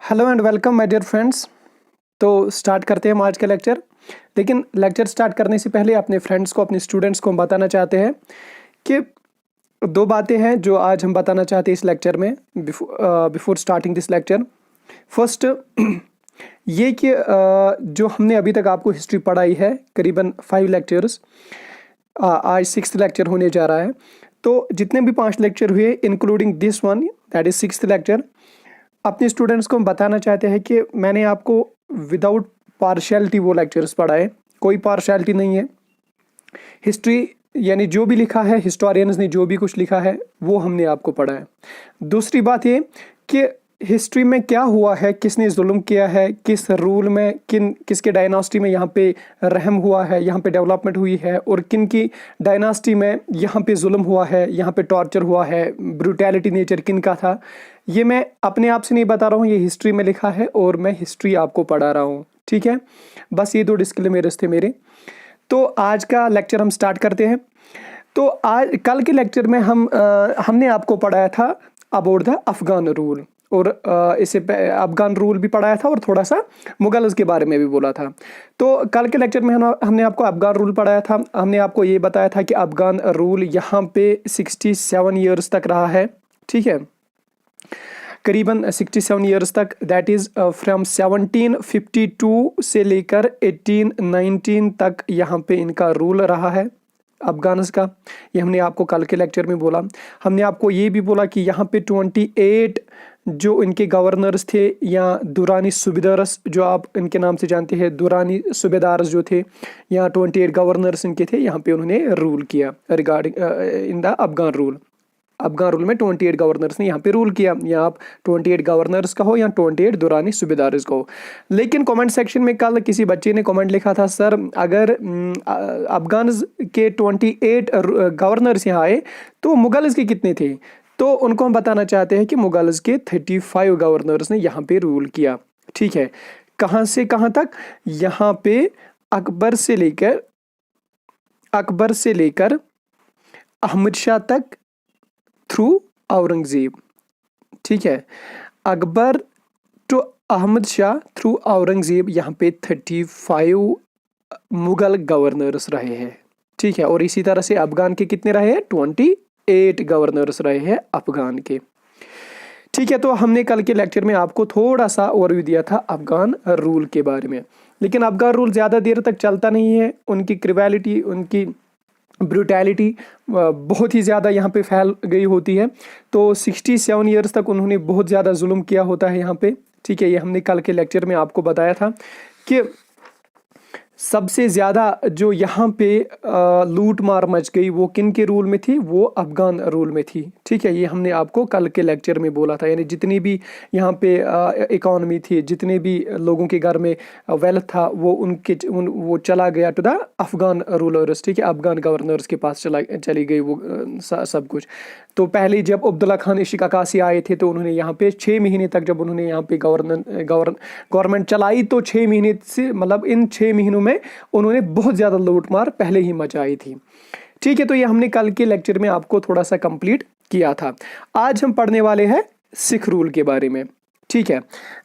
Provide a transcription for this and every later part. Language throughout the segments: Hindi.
Hello and welcome my dear friends. तो स्टार्ट करते हैं हम आज का लेक्चर। लेकिन लेक्चर स्टार्ट करने से पहले अपने फ्रेंड्स को, अपने स्टूडेंट्स को हम बताना चाहते हैं कि दो बातें हैं जो आज हम बताना चाहते हैं इस लेक्चर में before starting this lecture. First ये कि जो हमने अभी तक आपको हिस्ट्री पढ़ाई है करीबन 5 लेक्चर्स, आज 6th लेक्चर होने जा रहा है। तो जितने भी 5 लेक्चर हुए including this one, that is 6th lecture, अपने स्टूडेंट्स को हम बताना चाहते हैं कि मैंने आपको विदाउट पार्शियलिटी वो लेक्चर्स पढ़ाए। कोई पार्शियलिटी नहीं है। हिस्ट्री यानी जो भी लिखा है, हिस्टोरियंस ने जो भी कुछ लिखा है वो हमने आपको पढ़ा है। दूसरी बात ये कि हिस्ट्री में क्या हुआ है, किसने जुल्म किया है, किस रूल में, किसके डायनास्टी में यहाँ पे रहम हुआ है, यहाँ पे डेवलपमेंट हुई है, और किन की डायनास्टी में यहाँ पे जुल्म हुआ है, यहाँ पे टॉर्चर हुआ है, ब्रूटैलिटी नेचर किन का था। ये मैं अपने आप से नहीं बता रहा हूँ, ये हिस्ट्री में लिखा है और मैं हिस्ट्री आपको पढ़ा रहा हूँ। ठीक है, बस ये 2 डिस्क्लेमर्स थे मेरे। तो आज का लेक्चर हम स्टार्ट करते हैं। तो आज कल के लेक्चर में हमने आपको पढ़ाया था अबाउट द अफगान रूल, और इससे अफगान रूल भी पढ़ाया था और थोड़ा सा मुगल्स के बारे में भी बोला था। तो कल के लेक्चर में हमने आपको अफगान रूल पढ़ाया था। हमने आपको ये बताया था कि अफगान रूल यहाँ पे 67 ईयर्स तक रहा है। ठीक है, करीबन 67 ईयर्स तक, दैट इज़ फ्रॉम 1752 से लेकर 1819 तक यहाँ पे इनका रूल रहा है अफगानिस का। ये हमने आपको कल के लेक्चर में बोला। हमने आपको ये भी बोला कि यहाँ पे 28 जो इनके गवर्नर्स थे, या दुरानी सूबेदार्स जो आप इनके नाम से जानते हैं, दुरानी सूबेदार्स जो थे, यहाँ 28 गवर्नर्स इनके थे, यहाँ पे उन्होंने रूल किया regarding in the Afghan rule. Afghan rule में 28 गवर्नर्स ने यहाँ पे रूल किया, या आप 28 गवर्नर्स का हो या 28 दुरानी सूबेदार्स का हो। लेकिन कमेंट सेक्शन में कल किसी बच्चे ने कमेंट लिखा था, सर अगर अफगान के 28 गवर्नर्स यहाँ आए तो मुगल्स के कितने थे? तो उनको हम बताना चाहते हैं कि मुगल्स के 35 गवर्नर्स ने यहाँ पे रूल किया। ठीक है, कहाँ से कहाँ तक? यहाँ पे अकबर से लेकर अहमद शाह तक थ्रू औरंगजेब। ठीक है, अकबर टू अहमद शाह थ्रू औरंगजेब, यहाँ पे 35 मुगल गवर्नर्स रहे हैं। ठीक है, और इसी तरह से अफगान के कितने रहे हैं? 28 गवर्नर्स रहे हैं अफगान के। ठीक है, तो हमने कल के लेक्चर में आपको थोड़ा सा ओवरव्यू दिया था अफगान रूल के बारे में। लेकिन अफगान रूल ज़्यादा देर तक चलता नहीं है। उनकी क्रिवलिटी, उनकी ब्रूटैलिटी बहुत ही ज़्यादा यहाँ पे फैल गई होती है। तो 67 ईयर्स तक उन्होंने बहुत ज़्यादा जुल्म किया होता है यहाँ पे। ठीक है, ये हमने कल के लेक्चर में आपको बताया था कि सबसे ज़्यादा जो यहाँ पे लूट मार मच गई वो किन के रूल में थी? वो अफगान रूल में थी। ठीक है, ये हमने आपको कल के लेक्चर में बोला था। यानी जितनी भी यहाँ पे इकोनॉमी थी, जितने भी लोगों के घर में वेल्थ था, वो चला गया टू द अफगान रूलर्स। ठीक है, अफगान गवर्नर्स के पास चली गई वो सब कुछ। तो पहले जब अब्दुल्ला खान इशिक अकासी आए थे तो उन्होंने यहाँ पे 6 महीने तक जब उन्होंने यहाँ पे गवर्नमेंट चलाई, तो 6 महीने से मतलब इन 6 महीनों में उन्होंने बहुत ज़्यादा लूटमार पहले ही मचाई थी। ठीक है, तो ये हमने कल के लेक्चर में आपको थोड़ा सा कंप्लीट किया था। आज हम पढ़ने वाले हैं सिख रूल के बारे में। ठीक है,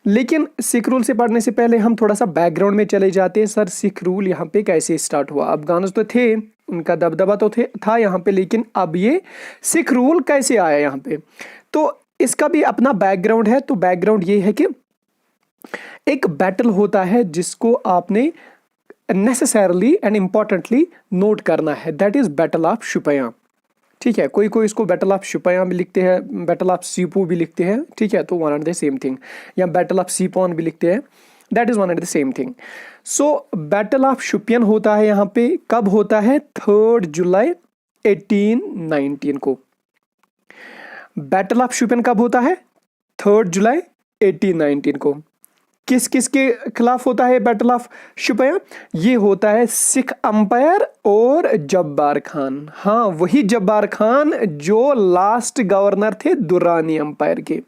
लेकिन सिख रूल से पढ़ने से पहले हम थोड़ा सा बैकग्राउंड में चले जाते हैं। सर सिख रूल यहाँ पे कैसे स्टार्ट हुआ? अफगान तो थे, उनका दबदबा तो था यहाँ पे, लेकिन अब ये सिख रूल कैसे आया यहाँ पे? तो इसका भी अपना बैकग्राउंड है। तो बैकग्राउंड ये है कि एक बैटल होता है जिसको आपने नेसेसरली एंड इम्पॉर्टेंटली नोट करना है, दैट इज बैटल ऑफ शुपयां। ठीक है, कोई कोई इसको बैटल ऑफ शुपयां भी लिखते हैं, बैटल ऑफ सीपू भी लिखते हैं। ठीक है, तो one and the same thing, या बैटल ऑफ सीपॉन भी लिखते हैं, that is one and the same thing. So battle of Shopian होता है यहाँ पे, कब होता है? 3 जुलाई 1819 को। बैटल ऑफ शुपियन कब होता है? 3 जुलाई 1819 को। किस किस के खिलाफ होता है बैटल ऑफ शुपियन? ये होता है सिख अंपायर और जब्बार खान। हाँ, वही जब्बार खान जो लास्ट गवर्नर थे दुरानी अंपायर के।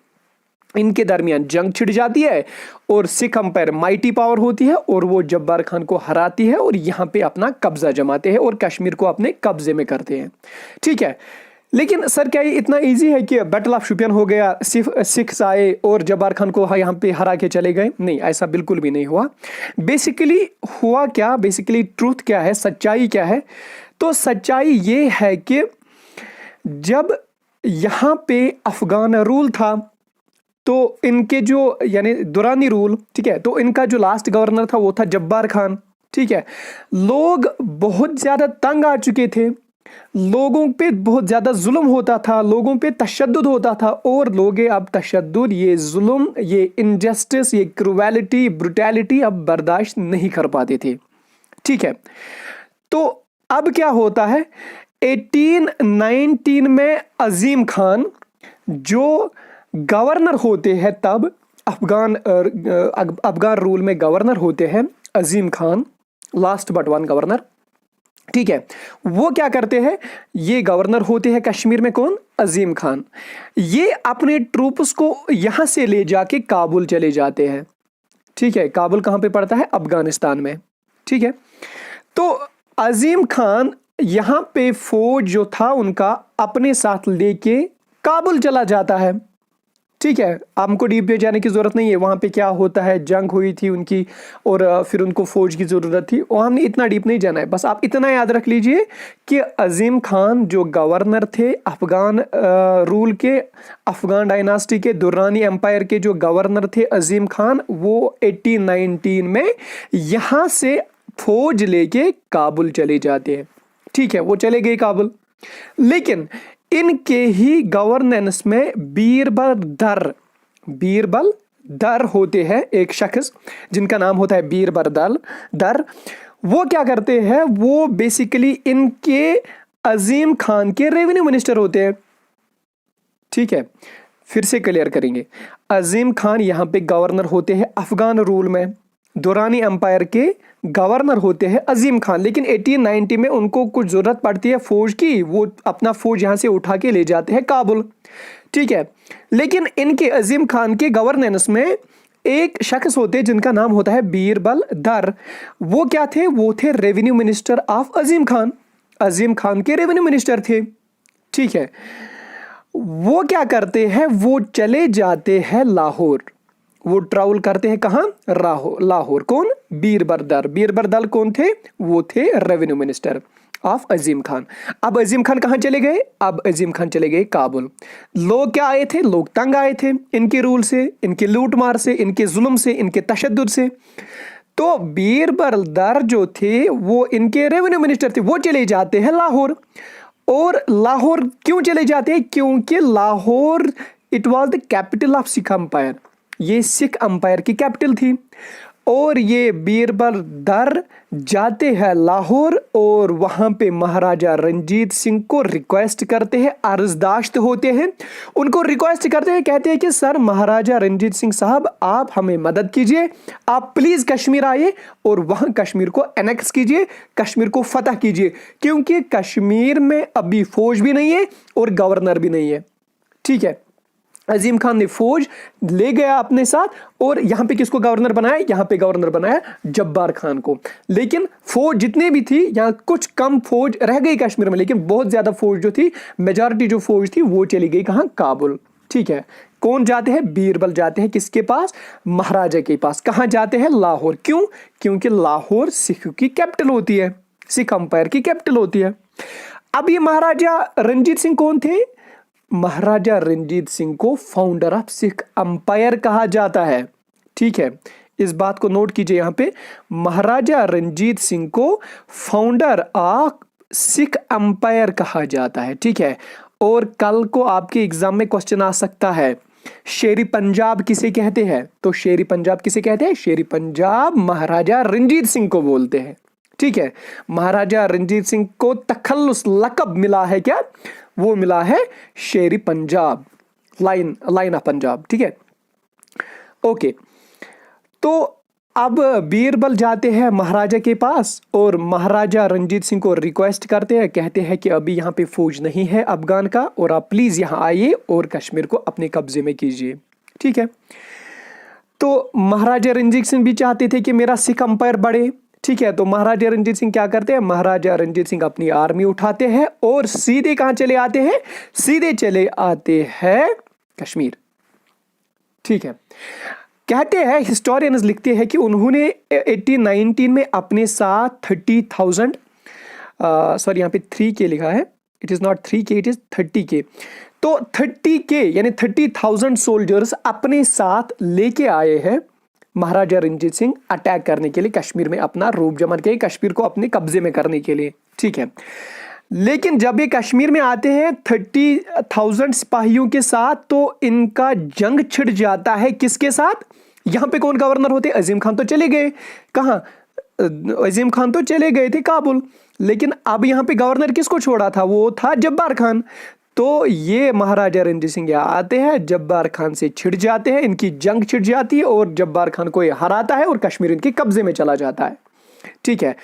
इनके दरमियान जंग छिड़ जाती है और सिख अंपायर माइटी पावर होती है और वो जब्बार खान को हराती है और यहाँ पे अपना कब्जा जमाते हैं और कश्मीर को अपने कब्जे में करते हैं। ठीक है, लेकिन सर क्या ये इतना इजी है कि बैटल ऑफ शुपियन हो गया, सिख्स आए और जब्बार खान को यहाँ पे हरा के चले गए? नहीं, ऐसा बिल्कुल भी नहीं हुआ। बेसिकली हुआ क्या, बेसिकली ट्रूथ क्या है, सच्चाई क्या है? तो सच्चाई ये है कि जब यहाँ पे अफगान रूल था तो इनके जो यानी दुरानी रूल, ठीक है, तो इनका जो लास्ट गवर्नर था वो था जब्बार खान, ठीक है। लोग बहुत ज़्यादा तंग आ चुके थे, लोगों पे बहुत ज़्यादा जुल्म होता था, लोगों पे तशद्दुद होता था, और लोग अब तशद्दुद, ये जुल्म, ये इनजस्टिस, ये क्रूएलिटी, ब्रुटैलिटी अब बर्दाश्त नहीं कर पाते थे, ठीक है। तो अब क्या होता है, 1819 में अजीम खान जो गवर्नर होते हैं, तब अफगान रूल में गवर्नर होते हैं Azim Khan, last but one governor, ठीक है। वो क्या करते हैं, ये गवर्नर होते हैं कश्मीर में, कौन? अजीम खान। ये अपने ट्रूप्स को यहां से ले जाके काबुल चले जाते हैं, ठीक है। काबुल कहां पे पड़ता है? अफगानिस्तान में, ठीक है। तो अजीम खान यहां पे फौज जो था उनका अपने साथ लेके काबुल चला जाता है, ठीक है। हमको डीप में जाने की जरूरत नहीं है, वहां पे क्या होता है, जंग हुई थी उनकी और फिर उनको फौज की जरूरत थी, और हमने इतना डीप नहीं जाना है। बस आप इतना याद रख लीजिए कि अजीम खान जो गवर्नर थे अफगान रूल के, अफगान डायनास्टी के, दुर्रानी एम्पायर के जो गवर्नर थे अजीम खान, वो 1819 में यहां से फौज लेके काबुल चले जाते हैं, ठीक है। वो चले गए काबुल, लेकिन इनके ही गवर्नेंस में बीरबल दर होते हैं, एक शख्स जिनका नाम होता है बीरबल दर। वो क्या करते हैं, वो बेसिकली इनके अजीम खान के रेवेन्यू मिनिस्टर होते हैं, ठीक है। फिर से क्लियर करेंगे, अजीम खान यहां पे गवर्नर होते हैं अफगान रूल में, दुरानी एम्पायर के गवर्नर होते हैं अजीम खान, लेकिन 1890 में उनको कुछ जरूरत पड़ती है फौज की, वो अपना फौज यहां से उठा के ले जाते हैं काबुल, ठीक है। लेकिन इनके अजीम खान के गवर्नेंस में एक शख्स होते हैं जिनका नाम होता है बीरबल दर। वो क्या थे? वो थे रेवेन्यू मिनिस्टर ऑफ अजीम खान, अजीम खान के रेवेन्यू मिनिस्टर थे, ठीक है। वो क्या करते हैं, वो चले जाते हैं लाहौर, वो ट्रैवल करते हैं कहां? लाहौर। कौन? बीरबल दर कौन थे? वो थे रेवेन्यू मिनिस्टर ऑफ अजीम खान। अब अजीम खान कहां चले गए? अब अजीम खान चले गए काबुल। लोग क्या आए थे? लोग तंग आए थे इनके रूल से, इनके लूटमार से, इनके जुल्म से, इनके तशद्दुद से। तो बीरबल दर जो थे वो इनके रेवेन्यू मिनिस्टर थे, वो चले जाते हैं लाहौर। और लाहौर क्यों चले जाते हैं? क्योंकि Lahore it was the capital of Sikh umpire, ये सिख अंपायर की कैपिटल थी। और ये बीरबल दर जाते हैं लाहौर और वहां पे महाराजा रंजीत सिंह को रिक्वेस्ट करते हैं, अर्जदाश्त होते हैं, उनको रिक्वेस्ट करते हैं, कहते हैं कि सर महाराजा रंजीत सिंह साहब आप हमें मदद कीजिए, आप प्लीज कश्मीर आइए और वहां कश्मीर को एनेक्स कीजिए, कश्मीर को फतह कीजिए, क्योंकि कश्मीर में अभी फौज भी नहीं है और गवर्नर भी नहीं है, ठीक है। अजीम खान ने फौज ले गया अपने साथ और यहां पे किसको गवर्नर बनाया? यहां पे गवर्नर बनाया जब्बार खान को। लेकिन फौज जितने भी थी, यहां कुछ कम फौज रह गई कश्मीर में, लेकिन बहुत ज्यादा फौज जो थी, मेजॉरिटी जो फौज थी वो चली गई कहां? काबुल, ठीक है। कौन जाते हैं? बीरबल जाते हैं किसके पास? महाराजा के पास। कहां जाते हैं? लाहौर। क्यों? क्योंकि लाहौर सिख की कैपिटल होती है, सिख अंपायर की कैपिटल होती है। अब ये महाराजा रंजीत सिंह कौन थे? महाराजा रंजीत सिंह को फाउंडर ऑफ सिख अंपायर कहा जाता है, ठीक है। इस बात को नोट कीजिए, यहां पे महाराजा रंजीत सिंह को फाउंडर ऑफ सिख अंपायर कहा जाता है, ठीक है। और कल को आपके एग्जाम में क्वेश्चन आ सकता है, शेरी पंजाब किसे कहते हैं? तो शेरी पंजाब किसे कहते हैं? शेरी पंजाब महाराजा रंजीत सिंह को बोलते हैं, ठीक है। महाराजा रंजीत सिंह को तखल्लुस लकब मिला है, क्या? वो मिला है शेरी पंजाब, लाइन ऑफ पंजाब, ठीक है। ओके, तो अब बीरबल जाते हैं महाराजा के पास और महाराजा रंजीत सिंह को रिक्वेस्ट करते हैं, कहते हैं कि अभी यहाँ पे फौज नहीं है अफगान का और आप प्लीज यहाँ आइए और कश्मीर को अपने कब्जे में कीजिए, ठीक है। तो महाराजा रंजीत सिंह भी चाहते थे कि मेरा सिख अंपायर बढ़े, ठीक है, तो महाराजा रणजीत सिंह क्या करते हैं, महाराजा रणजीत सिंह अपनी आर्मी उठाते हैं और सीधे कहां चले आते हैं, सीधे चले आते हैं कश्मीर। ठीक है, कहते हैं हिस्टोरियंस लिखते हैं कि उन्होंने 1819 में अपने साथ 30,000 सॉरी यहाँ पे 3K लिखा है, it is not 3K, it is 30K। तो 30K यानी 30,000 सोल्जर्स अपने साथ लेके आए हैं महाराजा रणजीत सिंह अटैक करने के लिए, कश्मीर में अपना रूप जमा के कश्मीर को अपने कब्जे में करने के लिए। ठीक है, लेकिन जब ये कश्मीर में आते हैं 30,000 सिपाहियों के साथ, तो इनका जंग छिड़ जाता है किसके साथ, यहां पे कौन गवर्नर होते, अजीम खान तो चले गए, कहां, अजीम खान तो चले गए थे काबुल, लेकिन अब यहां पे गवर्नर किसको छोड़ा था, वो था जब्बार खान। तो ये महाराजा रणजीत सिंह आते हैं, जब्बार खान से छिड़ जाते हैं, इनकी जंग छिड़ जाती है और जब्बार खान को ये हराता है और कश्मीर इनके कब्जे में चला जाता है। ठीक है,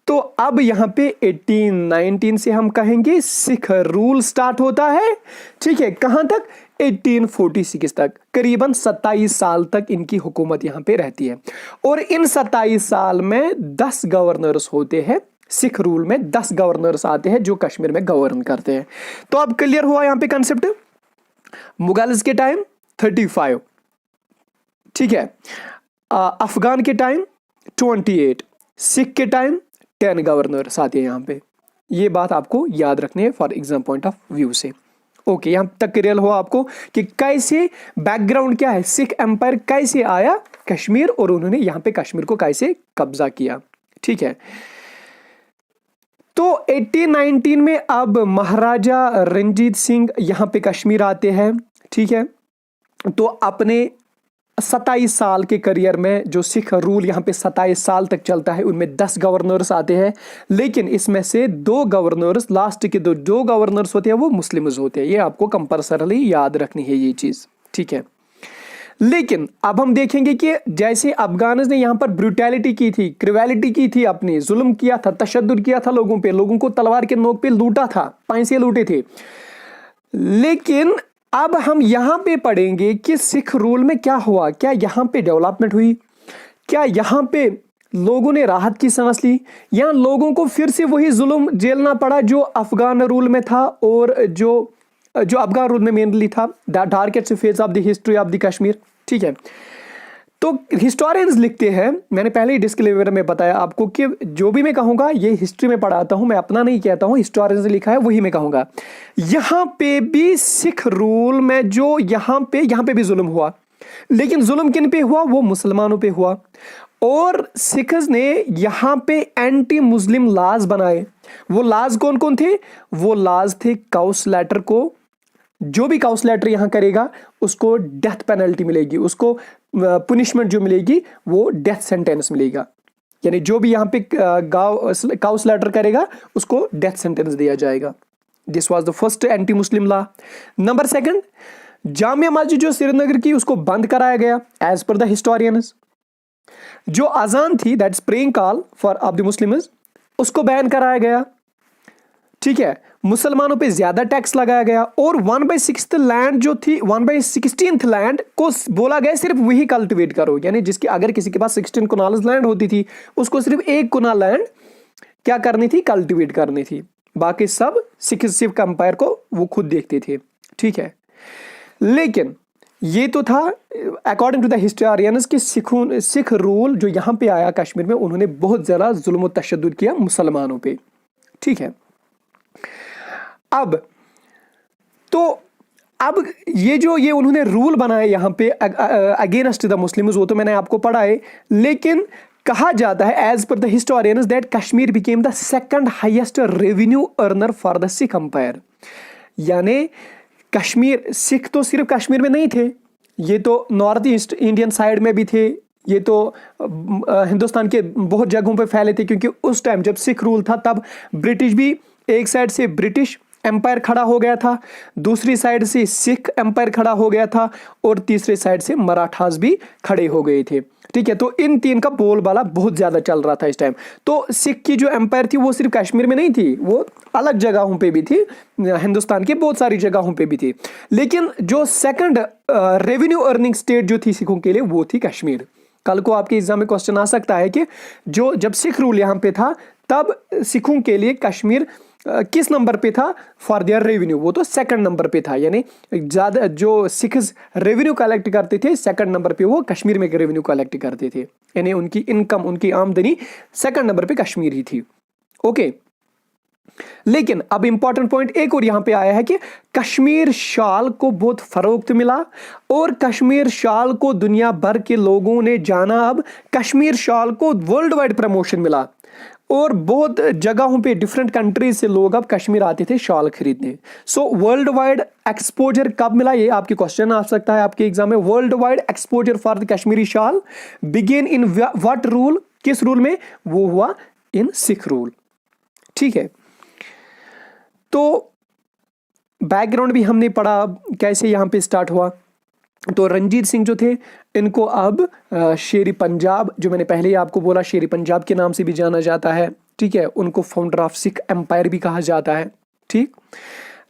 तो अब यहां पे 1819 से हम कहेंगे सिख रूल स्टार्ट होता है। ठीक है, कहां तक, 1846 तक, करीबन 27 साल तक इनकी हुकूमत यहां पे रहती है। और इन 27 साल में 10 गवर्नर्स होते हैं, सिख रूल में 10 गवर्नर्स आते हैं जो कश्मीर में गवर्न करते हैं। तो अब क्लियर हुआ यहां पे कंसेप्ट। मुगल्स के टाइम 35, ठीक है, अफगान के टाइम 28, सिख के टाइम 10 गवर्नर्स आते हैं यहां पे। ये बात आपको याद रखनी है for exam point of view से। ओके, यहां तक क्लियर हुआ आपको कि कैसे बैकग्राउंड क्या है, सिख एम्पायर कैसे आया कश्मीर और उन्होंने यहां पे कश्मीर को कैसे कब्जा किया। ठीक है, तो 1819 में अब महाराजा रणजीत सिंह यहां पे कश्मीर आते हैं। ठीक है, तो अपने 27 साल के करियर में जो सिख रूल यहां पे 27 साल तक चलता है, उनमें 10 गवर्नर्स आते हैं, लेकिन इसमें से 2 गवर्नर्स, लास्ट के दो गवर्नर्स होते हैं वो मुस्लिम्स होते हैं। ये आपको कंपल्सरली याद रखनी है ये चीज। ठीक है, लेकिन अब हम देखेंगे कि जैसे अफगानिस ने यहां पर ब्रूटैलिटी की थी, क्रिवेलिटी की थी, अपनी जुल्म किया था, तशद्दुद किया था लोगों पे, लोगों को तलवार के नोक पे लूटा था, पैसे लूटे थे, लेकिन अब हम यहां पे पढ़ेंगे कि सिख रूल में क्या हुआ, क्या यहां पे डेवलपमेंट हुई, क्या यहां पे लोगों ने राहत की सांस ली, या लोगों को फिर से वही जुल्म झेलना पड़ा जो अफगान रूल में था और जो अफगान रूल में मेनली था। Darkest phase of the history of the Kashmir. ठीक है, तो हिस्टोरियंस लिखते हैं, मैंने पहले ही डिस्क्लेमर में बताया आपको कि जो भी मैं कहूंगा ये हिस्ट्री में पढ़ाता हूं, मैं अपना नहीं कहता हूं, हिस्टोरियंस ने लिखा है वही मैं कहूंगा। यहां पे भी सिख रूल में जो यहां पे भी जुल्म हुआ, लेकिन जुल्म किन पे हुआ, वो मुसलमानों पे हुआ। और सिखस ने यहां पे एंटी मुस्लिम लॉज बनाए। वो लॉज कौन कौन थे, वो लॉज थे काउस लेटर को, जो भी काउस लेटर यहां करेगा उसको डेथ पेनल्टी मिलेगी, उसको पुनिशमेंट जो मिलेगी वो डेथ सेंटेंस मिलेगा। यानी जो भी यहां पे काउस लेटर करेगा उसको डेथ सेंटेंस दिया जाएगा। This was the first anti Muslim law. Number 2, Jamia Masjid जो श्रीनगर की उसको बंद कराया गया एज पर द हिस्टोरियंस। जो अजान थी, that's praying call for of the Muslims, उसको बैन कराया गया। ठीक है, मुसलमानों पे ज्यादा टैक्स लगाया गया और 1/6 लैंड जो थी, 1/16 लैंड को बोला गया सिर्फ वही कल्टिवेट करो। यानी जिसकी अगर किसी के पास 16 कुनाल लैंड होती थी, उसको सिर्फ 1 कुनाल लैंड क्या करनी थी, कल्टिवेट करनी थी, बाकी सब सिख एम्पायर को वो खुद देखते थे। ठीक है, लेकिन ये तो था अकॉर्डिंग टू द हिस्टोरियंस कि सिख रूल जो यहां पे आया कश्मीर में, उन्होंने बहुत ज्यादा जुल्म और तशद्दुद किया मुसलमानों पे। ठीक है, अब ये उन्होंने रूल बनाए यहां पे अगेंस्ट द मुस्लिम्स, वो तो मैंने आपको पढ़ा है, लेकिन कहा जाता है as per the historians that Kashmir became the second highest revenue earner for the Sikh empire. यानी कश्मीर, सिख तो सिर्फ कश्मीर में नहीं थे, ये तो नॉर्थ ईस्ट इंडियन साइड में भी थे, ये तो हिंदुस्तान के बहुत जगहों पे फैले थे, क्योंकि उस टाइम जब सिख रूल था तब ब्रिटिश भी, एक साइड से ब्रिटिश एम्पायर खड़ा हो गया था, दूसरी साइड से सिख एम्पायर खड़ा हो गया था और तीसरे साइड से मराठास भी खड़े हो गए थे। ठीक है, तो इन 3 का बोलबाला बहुत ज्यादा चल रहा था इस टाइम। तो सिख की जो एम्पायर थी वो सिर्फ कश्मीर में नहीं थी, वो अलग जगहों पे भी थी, हिंदुस्तान की बहुत सारी जगहों पे भी थी, लेकिन जो सेकंड रेवेन्यू अर्निंग स्टेट जो थी सिखों के लिए वो थी कश्मीर। कल को आपके एग्जाम में क्वेश्चन आ सकता है कि जब सिख रूल यहाँ पे था तब सिखों के लिए कश्मीर किस नंबर पे था फॉर देयर रेवेन्यू, वो तो सेकंड नंबर पे था, यानी ज्यादा जो सिख्स रेवेन्यू कलेक्ट करते थे सेकंड नंबर पे वो कश्मीर में रेवेन्यू कलेक्ट करते थे, यानी उनकी इनकम, उनकी आमदनी सेकंड नंबर पे कश्मीर ही थी। ओके, लेकिन अब इंपॉर्टेंट पॉइंट एक और यहां पे आया है कि कश्मीर शाल को बहुत फरोख्त मिला और कश्मीर शाल को दुनिया भर के लोगों ने जाना। अब कश्मीर शाल को वर्ल्ड वाइड प्रमोशन मिला और बहुत जगहों पे डिफरेंट कंट्रीज से लोग अब कश्मीर आते थे शाल खरीदने। सो वर्ल्ड वाइड एक्सपोजर कब मिला, ये आपके क्वेश्चन आ सकता है आपके एग्जाम में। World wide exposure for the Kashmiri shall begin in what rule, किस रूल में, वो हुआ इन सिख रूल। ठीक है, तो बैकग्राउंड भी हमने पढ़ा कैसे यहां पे स्टार्ट हुआ। तो रंजीत सिंह जो थे इनको अब शेरी पंजाब, जो मैंने पहले ही आपको बोला शेरी पंजाब के नाम से भी जाना जाता है। ठीक है, उनको फाउंडर ऑफ सिख एम्पायर भी कहा जाता है। ठीक,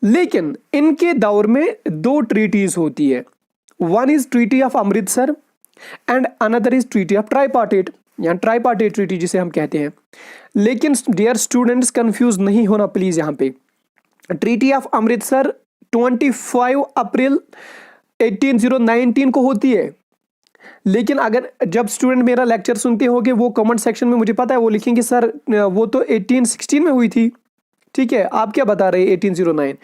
लेकिन इनके दौर में दो ट्रीटीज होती है, one is treaty of Amritsar and another is treaty of tripartite, या ट्राइपार्टेट ट्रीटी जिसे हम कहते हैं। लेकिन डियर स्टूडेंट्स कंफ्यूज नहीं होना प्लीज, यहां पे ट्रीटी ऑफ अमृतसर 25 अप्रैल 1819 को होती है। लेकिन अगर जब स्टूडेंट मेरा लेक्चर सुनते होंगे वो कमेंट सेक्शन में मुझे पता है वो लिखेंगे सर वो तो 1816 में हुई थी। ठीक है, आप क्या बता रहे हैं 1809।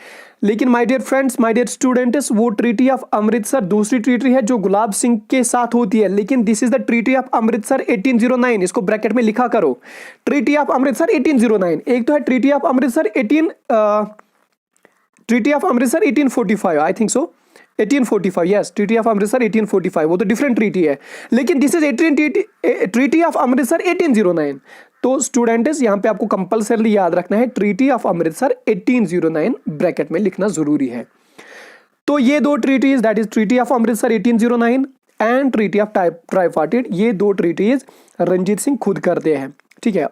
लेकिन my dear friends, my dear students, वो ट्रीटी ऑफ अमृतसर दूसरी ट्रीटी है जो गुलाब सिंह के साथ होती है। लेकिन this is the treaty of Amritsar 1809, इसको ब्रैकेट में लिखा करो, ट्रीटी ऑफ अमृतसर 1809। एक तो है treaty of Amritsar 1845, I think so 1845, yes, treaty of Amritsar 1845, वो तो डिफरेंट ट्रीटी है। लेकिन this is treaty of Amritsar 1809। तो स्टूडेंट्स यहां पे आपको कंपल्सरली याद रखना है ट्रीटी ऑफ अमृतसर 1809 ब्रैकेट में लिखना जरूरी है। तो ये दो treaties, that is treaty of Amritsar 1809 and treaty of tripartite, ये दो ट्रीटीज रंजीत सिंह खुद करते हैं। ठीक है,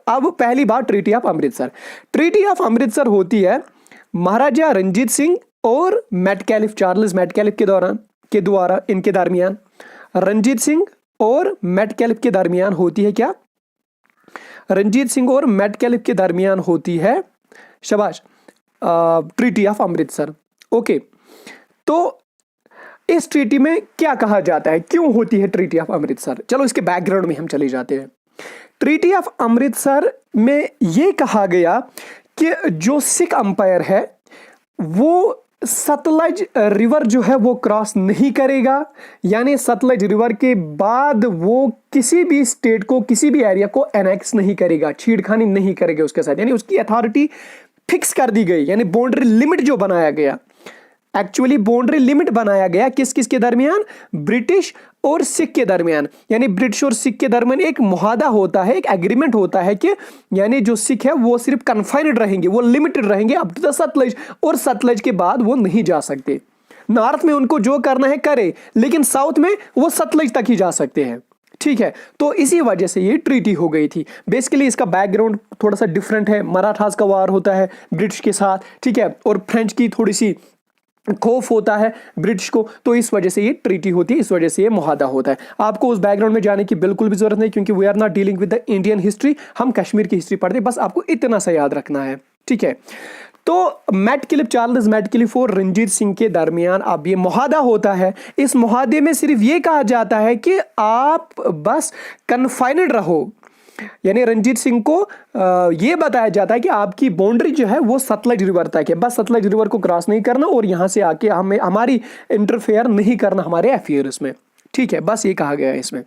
अब पहली बात treaty of Amritsar. Treaty of Amritsar होती है महाराजा रंजीत सिंह और मैटकैलिफ, चार्ल्स मैटकैलिफ के द्वारा इनके दरमियान, रंजीत सिंह और मैटकैलिफ के दरमियान होती है क्या, रंजीत सिंह और मैटकैलिफ के दरमियान होती है, शाबाश, ट्रीटी ऑफ अमृतसर। ओके, तो इस ट्रीटी में क्या कहा जाता है, क्यों होती है ट्रीटी ऑफ अमृतसर, चलो इसके बैकग्राउंड में हम चले जाते हैं। ट्रीटी ऑफ अमृतसर में यह कहा गया कि जो सिख अंपायर है वो सतलज रिवर जो है वो क्रॉस नहीं करेगा, यानी सतलज रिवर के बाद वो किसी भी स्टेट को, किसी भी एरिया को एनेक्स नहीं करेगा, छेड़खानी नहीं करेगा उसके साथ, यानी उसकी अथॉरिटी फिक्स कर दी गई, यानी बाउंड्री लिमिट जो बनाया गया, एक्चुअली बाउंड्री लिमिट बनाया गया किस किस के दरमियान, ब्रिटिश और सिख के दरमियान। यानी ब्रिटिश और सिख के दरमियान एक मुहादा होता है, एक एग्रीमेंट होता है कि यानी जो सिख है वो सिर्फ कन्फाइंड रहेंगे, वो लिमिटेड रहेंगे अप टू द सतलज, और सतलज के बाद वो नहीं जा सकते। नॉर्थ में उनको जो करना है करे, लेकिन साउथ में वो सतलज तक ही जा सकते हैं। ठीक है, तो इसी वजह से ये ट्रीटी हो गई थी। बेसिकली इसका बैकग्राउंड थोड़ा सा डिफरेंट है, मराठास का वार होता है ब्रिटिश के साथ, ठीक है, और फ्रेंच की थोड़ी सी खौफ होता है ब्रिटिश को, तो इस वजह से ये ट्रीटी होती है, इस वजह से ये मुहादा होता है। आपको उस बैकग्राउंड में जाने की बिल्कुल भी जरूरत नहीं, क्योंकि we are not dealing with the Indian history, हम कश्मीर की हिस्ट्री पढ़ते हैं, बस आपको इतना सा याद रखना है। ठीक है, तो मैटकैलिफ, चार्ल्स मैटकैलिफ और रंजीत सिंह के दरमियान अब ये मुहादा होता है। इस मुहादे में सिर्फ ये कहा जाता है कि आप बस कन्फाइनड रहो, यानी रंजीत सिंह को यह बताया जाता है कि आपकी बाउंड्री जो है वो सतलज रिवर तक है, बस सतलज रिवर को क्रॉस नहीं करना और यहां से आके हमें हमारी इंटरफेयर नहीं करना हमारे अफेयर्स में। ठीक है, बस ये कहा गया है इसमें।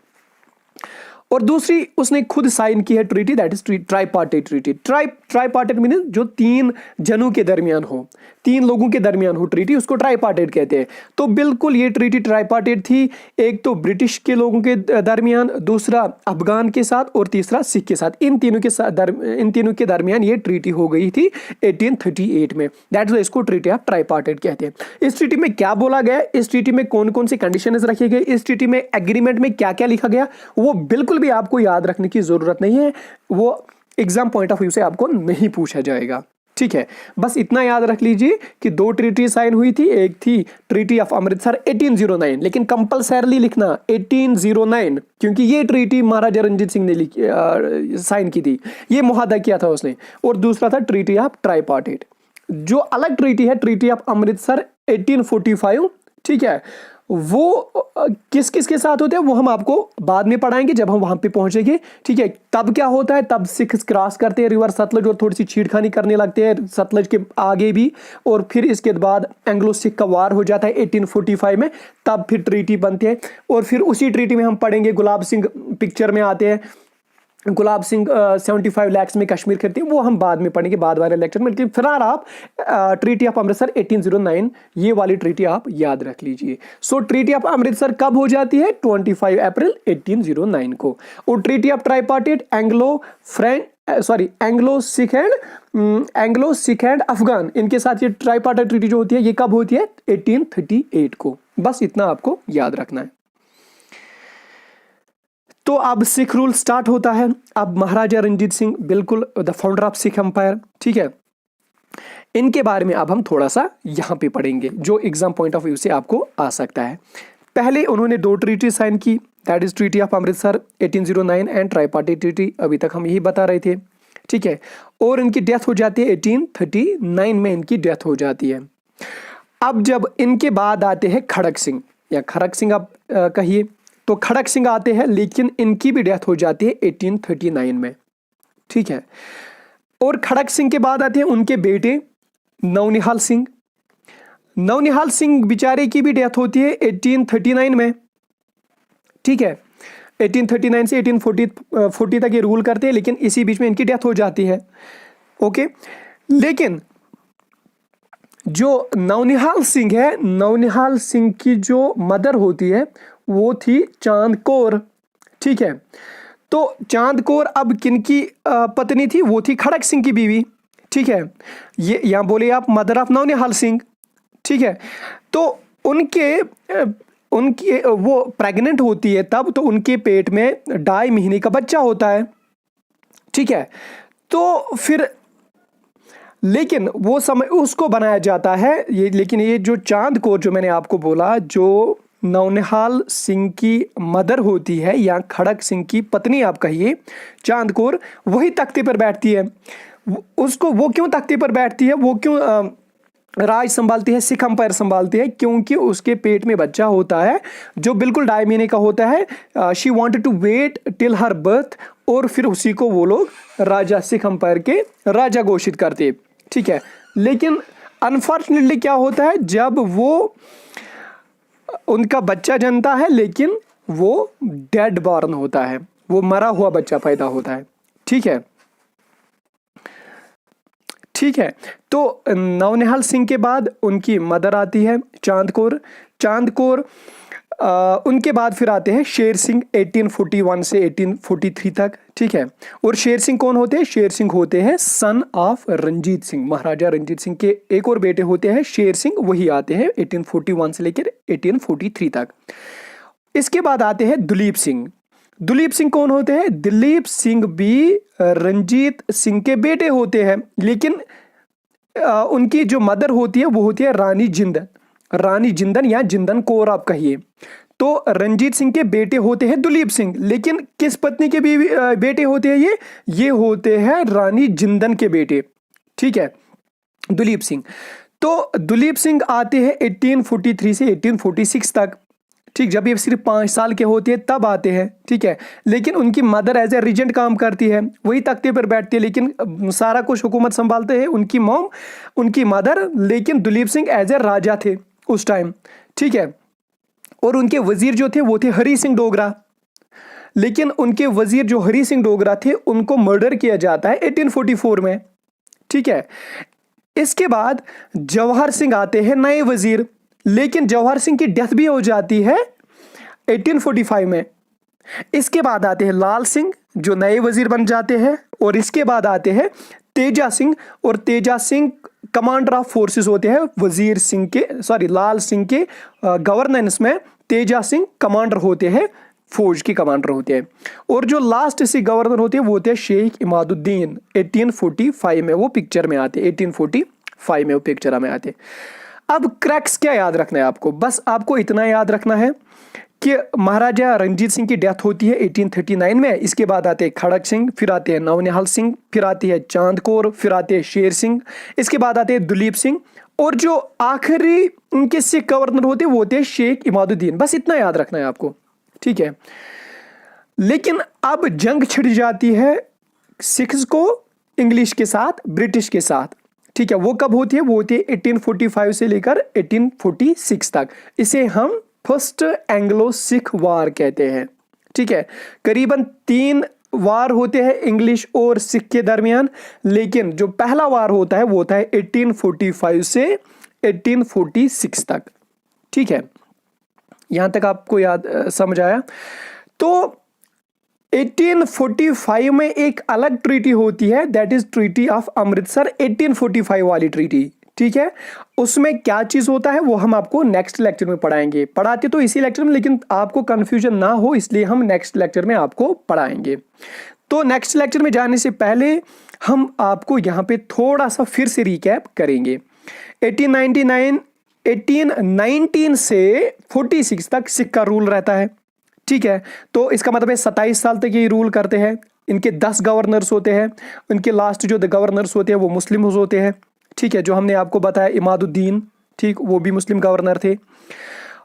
और दूसरी उसने खुद साइन की है treaty, that is tripartite treaty. Tripartite mean जो तीन जनों के दरमियान हो, तीन लोगों के दरमियान हो ट्रीटी, उसको ट्राइपार्टेट कहते हैं। तो बिल्कुल ये ट्रीटी ट्राइपार्टेट थी, एक तो ब्रिटिश के लोगों के दरमियान, दूसरा अफगान के साथ और तीसरा सिख के साथ। इन तीनों के दरमियान ये ट्रीटी हो गई थी 1838 में। दैट इज इसको ट्रीटी ऑफ ट्राइपार्टेट कहते हैं। इस ट्रीटी में क्या बोला गया, इस ट्रीटी में कौन कौन से कंडीशंस रखे गए, इस ट्रीटी में एग्रीमेंट में क्या क्या लिखा गया, वो बिल्कुल भी आपको याद रखने की जरूरत नहीं है, वो एग्जाम पॉइंट ऑफ व्यू से आपको नहीं पूछा जाएगा। ठीक है, बस इतना याद रख लीजिए कि 2 ट्रीटी साइन हुई थी। एक थी ट्रीटी ऑफ अमृतसर 1809, लेकिन कंपलसरली लिखना 1809, क्योंकि ये ट्रीटी महाराजा रंजीत सिंह ने साइन की थी, ये मुआहदा किया था उसने। और दूसरा था ट्रीटी ऑफ ट्राइपार्टेट। जो अलग ट्रीटी है, ट्रीटी ऑफ अमृतसर 1845, ठीक है, वो किस किस के साथ होते हैं वो हम आपको बाद में पढ़ाएंगे जब हम वहां पे पहुंचेंगे। ठीक है, तब क्या होता है, तब सिख क्रॉस करते हैं रिवर सतलज और थोड़ी सी छेड़खानी करने लगते हैं सतलज के आगे भी, और फिर इसके बाद एंग्लो सिख का वार हो जाता है 1845 में, तब फिर ट्रीटी बनती है। और फिर उसी ट्रीटी में हम पढ़ेंगे गुलाब सिंह पिक्चर में आते हैं, गुलाब सिंह 75 लैक्स में कश्मीर खरीदते हैं, वो हम बाद में पढ़ेंगे बाद वाले लेक्चर में। लेकिन फिलहाल आप ट्रीटी ऑफ अमृतसर 1809 ये वाली ट्रीटी आप याद रख लीजिए। सो ट्रीटी ऑफ अमृतसर कब हो जाती है, 25 अप्रैल 1809 को। और treaty of tripartite Anglo Sikh and Afghan, इनके साथ ये ट्राइपार्टेट ट्रीटी जो होती है ये कब होती है, 1838 को। बस इतना आपको याद रखना है। तो अब सिख रूल स्टार्ट होता है। अब महाराजा रंजीत सिंह बिल्कुल the founder of Sikh empire, ठीक है, इनके बारे में अब हम थोड़ा सा यहां पे पढ़ेंगे जो एग्जाम पॉइंट ऑफ व्यू से आपको आ सकता है। पहले उन्होंने 2 ट्रीटी साइन की, that is treaty of Amritsar 1809 and tripartite treaty, अभी तक हम यही बता रहे थे, ठीक है। और इनकी डेथ हो जाती है 1839 में, इनकी डेथ हो जाती है। अब जब इनके बाद आते हैं खड़क सिंह, या खड़क सिंह आप कहिए, तो खड़क सिंह आते हैं, लेकिन इनकी भी डेथ हो जाती है 1839 में, ठीक है। और खड़क सिंह के बाद आते हैं उनके बेटे नौनिहाल सिंह। नौनिहाल सिंह बेचारे की भी डेथ होती है 1839 में, ठीक है। 1839 से 1840 तक ये रूल करते हैं, लेकिन इसी बीच में इनकी डेथ हो जाती है, ओके। लेकिन जो नौनिहाल सिंह है, नौनिहाल सिंह की जो मदर होती है वो थी चांद कौर, ठीक है। तो चांद कौर अब किनकी पत्नी थी, वो थी खड़क सिंह की बीवी, ठीक है। ये यहां बोले आप मदर ऑफ नौनिहाल सिंह, ठीक है। तो उनके वो प्रेग्नेंट होती है तब, तो उनके पेट में 2.5 महीने का बच्चा होता है, ठीक है। तो फिर लेकिन वो समय उसको बनाया जाता है ये, लेकिन ये जो चांद कौर जो मैंने आपको बोला, जो नौनिहाल सिंह की मदर होती है या खड़क सिंह की पत्नी आप कहिए, चांद कौर, वही तख्ते पर बैठती है। उसको वो क्यों तख्ते पर बैठती है, वो क्यों राज संभालती है, सिख अंपायर संभालती है, क्योंकि उसके पेट में बच्चा होता है जो बिल्कुल 2.5 महीने का होता है। She wanted to wait till her birth, और फिर उसी को वो लोग राजा, सिख अंपायर के राजा घोषित करते, ठीक है। लेकिन अनफॉर्चुनेटली क्या होता है, जब वो उनका बच्चा जन्मता है, लेकिन वो डेड बॉर्न होता है, वो मरा हुआ बच्चा पैदा होता है, ठीक है, ठीक है। तो नौनिहाल सिंह के बाद उनकी मदर आती है चांद कौर। चांद कौर उनके बाद फिर आते हैं शेर सिंह 1841 से 1843 तक, ठीक है। और शेर सिंह कौन होते हैं, शेर सिंह होते हैं सन ऑफ रंजीत सिंह, महाराजा रंजीत सिंह के एक और बेटे होते हैं शेर सिंह, वही आते हैं 1841 से लेकर 1843 तक। इसके बाद आते हैं दुलीप सिंह। दुलीप सिंह कौन होते हैं, दिलीप सिंह भी रंजीत सिंह के बेटे होते हैं, लेकिन उनकी जो मदर होती है वो होती है रानी जिंदन, रानी जिंदन या जिंदन कौर आप कहिए। तो रंजीत सिंह के बेटे होते हैं दुलीप सिंह, लेकिन किस पत्नी के भी बेटे होते हैं ये होते हैं रानी जिंदन के बेटे, ठीक है, दुलीप सिंह। तो दुलीप सिंह आते हैं 1843 से 1846 तक, ठीक, जब ये सिर्फ 5 साल के होते हैं तब आते हैं, ठीक है। लेकिन उनकी मदर एज ए रिजेंट काम करती है, वही तख्ते पर बैठती है, लेकिन सारा कुछ हुकूमत संभालते हैं उनकी मॉम, उनकी मदर, लेकिन दुलीप सिंह एज ए राजा थे उस टाइम, ठीक है। और उनके वजीर जो थे वो थे हरी सिंह डोगरा, लेकिन उनके वजीर जो हरी सिंह डोगरा थे उनको मर्डर किया जाता है 1844 में, ठीक है। इसके बाद जवाहर सिंह आते हैं नए वजीर, लेकिन जवाहर सिंह की डेथ भी हो जाती है 1845 में। इसके बाद आते हैं लाल सिंह जो नए वजीर बन जाते हैं, और इसके बाद आते हैं तेजा सिंह, और Teja Singh commander of forces होते हैं वजीर सिंह के, लाल सिंह के गवर्नेंस में तेजा सिंह कमांडर होते हैं फौज के कमांडर होते हैं। और जो लास्ट से गवर्नर होते हैं वो होते हैं शेख इमादुद्दीन, 1845 में वो पिक्चर में आते, 1845 में वो पिक्चर में आते। अब क्रैक्स क्या याद रखना है आपको, बस आपको इतना याद रखना है कि महाराजा रणजीत सिंह की डेथ होती है 1839 में। इसके बाद आते हैं खड़क सिंह, फिर आते हैं नवनिहाल सिंह, फिर आते हैं चांद कौर, फिर आते हैं शेर सिंह, इसके बाद आते हैं दुलीप सिंह, और जो आखिरी उनके सिख गवर्नर होते हैं वो होते हैं शेख इमादुद्दीन। बस इतना याद रखना है आपको, ठीक है। लेकिन अब जंग छिड़ जाती है सिख्स को इंग्लिश के साथ, ब्रिटिश के साथ, ठीक है। वो कब होती है, वो होती है 1845 से लेकर 1846 तक। इसे हम फर्स्ट एंग्लो सिख वार कहते हैं, ठीक है। करीबन 3 वार होते हैं इंग्लिश और सिख के दरमियान, लेकिन जो पहला वार होता है वो होता है 1845 से 1846 तक, ठीक है। यहां तक आपको याद समझ आया। तो 1845 में एक अलग ट्रीटी होती है, that is treaty of Amritsar, 1845 वाली ट्रीटी, ठीक है। उसमें क्या चीज होता है वो हम आपको नेक्स्ट लेक्चर में पढ़ाएंगे, पढ़ाते तो इसी लेक्चर में, लेकिन आपको कंफ्यूजन ना हो इसलिए हम नेक्स्ट लेक्चर में आपको पढ़ाएंगे। तो नेक्स्ट लेक्चर में जाने से पहले हम आपको यहां पे थोड़ा सा फिर से रिकैप करेंगे। 1819 से 46 तक सिख का रूल रहता है, ठीक है। तो इसका मतलब है 27 साल तक ये रूल करते हैं। इनके 10 गवर्नर्स होते हैं, इनके लास्ट जो गवर्नर्स होते हैं वो मुस्लिम होते हैं, ठीक है। जो हमने आपको बताया इमादुद्दीन, ठीक, वो भी मुस्लिम गवर्नर थे।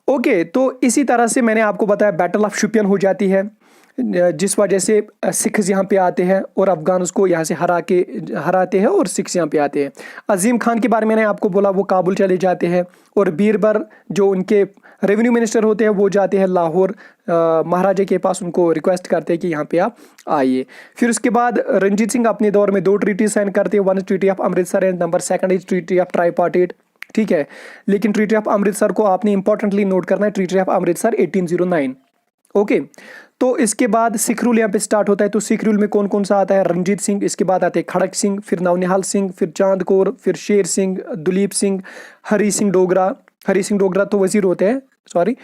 ओके, तो इसी तरह से मैंने आपको बताया बैटल ऑफ शुपियन हो जाती है, जिस वजह से सिख्स यहाँ पे आते हैं और अफगान उसको यहाँ से हराते हैं और सिख्स यहाँ पे आते हैं। अजीम खान के बारे में मैंने आपको बोला, वो काबुल चले जाते हैं, और बीरबर जो उनके रेवेन्यू मिनिस्टर होते हैं वो जाते हैं लाहौर महाराजा के पास, उनको रिक्वेस्ट करते हैं कि यहाँ पे आप आइए। फिर उसके बाद रंजीत सिंह अपने दौर में 2 ट्रीटी साइन करते हैं, 1 is treaty of Amritsar and number 2 is treaty of tripartite, ठीक है। लेकिन ट्रीटी ऑफ अमृतसर को आपने इंपॉर्टेंटली नोट करना है, ट्रीटी ऑफ अमृतसर 1809, ओके। तो इसके बाद सिख रूल यहाँ पे स्टार्ट होता है। तो सिख रूल में कौन कौन सा आता है, रणजीत सिंह, इसके बाद आते हैं खड़क सिंह, फिर नवनिहाल सिंह, फिर चांद कौर, फिर शेर सिंह, दुलीप सिंह, हरी सिंह डोगरा तो वजीर होते हैं, सॉरी।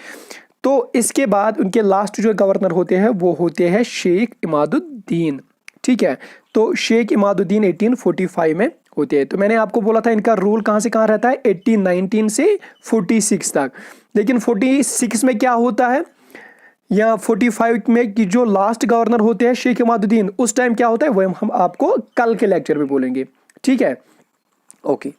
तो इसके बाद उनके लास्ट जो गवर्नर होते हैं वो होते हैं शेख इमादुद्दीन, ठीक है। तो शेख इमादुद्दीन 1845 में होते हैं। तो मैंने आपको बोला था इनका रूल कहाँ से कहाँ रहता है, 1819 से 46 तक। लेकिन 46 में क्या होता है, या 45 में कि जो लास्ट गवर्नर होते हैं शेख इमादुद्दीन, उस टाइम क्या होता है वो हम आपको कल के लेक्चर में बोलेंगे, ठीक है, ओके।